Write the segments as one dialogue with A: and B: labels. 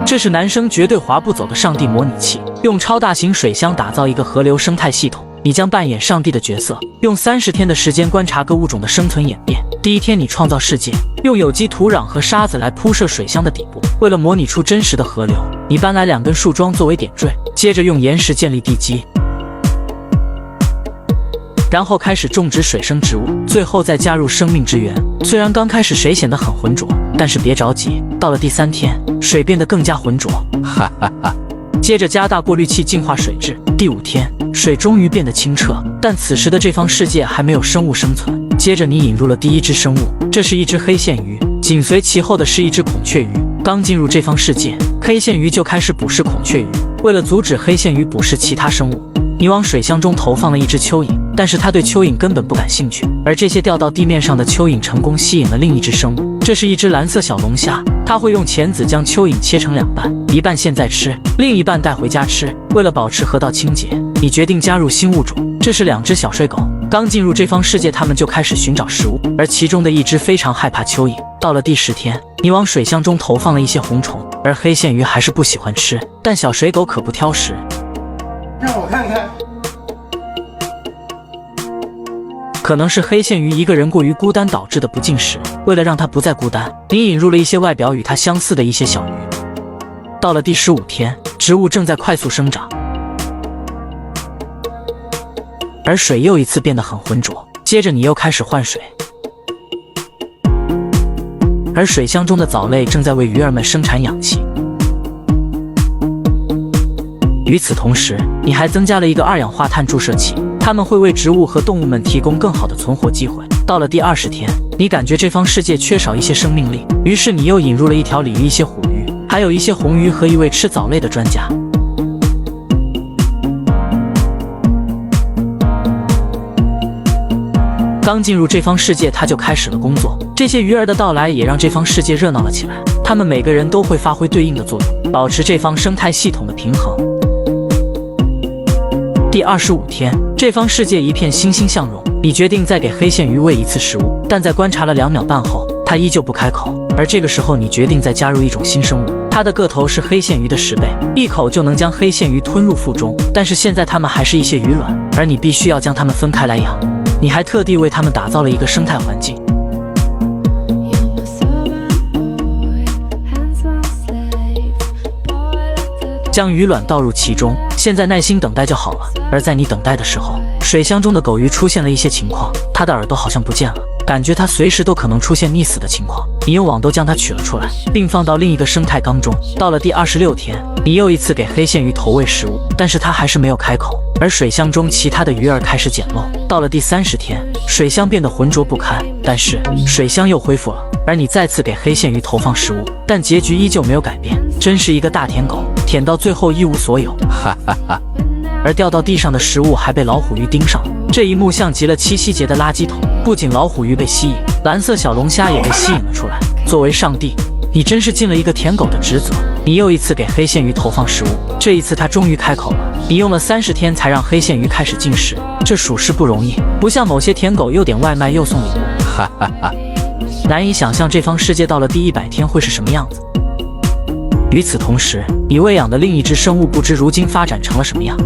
A: 这是男生绝对划不走的上帝模拟器，用超大型水箱打造一个河流生态系统。你将扮演上帝的角色，用30天的时间观察各物种的生存演变。第一天，你创造世界，用有机土壤和沙子来铺设水箱的底部。为了模拟出真实的河流，你搬来2根树桩作为点缀，接着用岩石建立地基，然后开始种植水生植物，最后再加入生命之源。虽然刚开始水显得很浑浊，但是别着急，到了第3天，水变得更加浑浊。哈哈哈。接着加大过滤器净化水质。第5天，水终于变得清澈，但此时的这方世界还没有生物生存。接着你引入了第1只生物，这是一只黑线鱼，紧随其后的是一只孔雀鱼。刚进入这方世界，黑线鱼就开始捕食孔雀鱼。为了阻止黑线鱼捕食其他生物，你往水箱中投放了一只蚯蚓，但是它对蚯蚓根本不感兴趣。而这些掉到地面上的蚯蚓成功吸引了另一只生物，这是一只蓝色小龙虾。它会用钳子将蚯蚓切成2半，一半现在吃，另一半带回家吃。为了保持河道清洁，你决定加入新物种，这是2只小睡狗。刚进入这方世界，它们就开始寻找食物，而其中的一只非常害怕蚯蚓。到了第10天，你往水箱中投放了一些红虫，而黑线鱼还是不喜欢吃，但小水狗可不挑食。
B: 让我看看。
A: 可能是黑线鱼一个人过于孤单导致的不进食。为了让它不再孤单，你引入了一些外表与它相似的一些小鱼。到了第15天，植物正在快速生长，而水又一次变得很浑浊。接着你又开始换水，而水箱中的藻类正在为鱼儿们生产氧气。与此同时，你还增加了一个2氧化碳注射器，它们会为植物和动物们提供更好的存活机会。到了第20天，你感觉这方世界缺少一些生命力，于是你又引入了一条鲤鱼、一些虎鱼，还有一些红鱼和一位吃藻类的专家。刚进入这方世界，他就开始了工作。这些鱼儿的到来也让这方世界热闹了起来，他们每个人都会发挥对应的作用，保持这方生态系统的平衡。第25天，这方世界一片欣欣向荣，你决定再给黑线鱼喂一次食物，但在观察了2秒半后，它依旧不开口。而这个时候，你决定再加入一种新生物，它的个头是黑线鱼的10倍，一口就能将黑线鱼吞入腹中。但是现在它们还是一些鱼卵，而你必须要将它们分开来养。你还特地为它们打造了一个生态环境。将鱼卵倒入其中，现在耐心等待就好了。而在你等待的时候，水箱中的狗鱼出现了一些情况，它的耳朵好像不见了，感觉它随时都可能出现溺死的情况。你用网兜将它取了出来，并放到另一个生态缸中。到了第26天，你又一次给黑线鱼投喂食物，但是它还是没有开口。而水箱中其他的鱼儿开始捡漏。到了第30天，水箱变得浑浊不堪，但是水箱又恢复了。而你再次给黑线鱼投放食物，但结局依旧没有改变，真是一个大舔狗，舔到最后一无所有。哈哈哈。而掉到地上的食物还被老虎鱼盯上了，这一幕像极了7夕节的垃圾桶。不仅老虎鱼被吸引，蓝色小龙虾也被吸引了出来。作为上帝，你真是尽了一个舔狗的职责。你又一次给黑线鱼投放食物，这一次它终于开口了。你用了30天才让黑线鱼开始进食，这属实不容易，不像某些舔狗又点外卖又送礼物。哈哈哈。难以想象这方世界到了第100天会是什么样子。与此同时，你喂养的另一只生物不知如今发展成了什么样。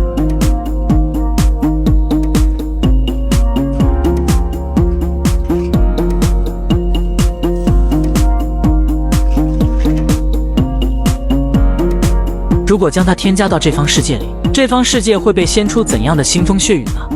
A: 如果将它添加到这方世界里，这方世界会被掀出怎样的腥风血雨呢？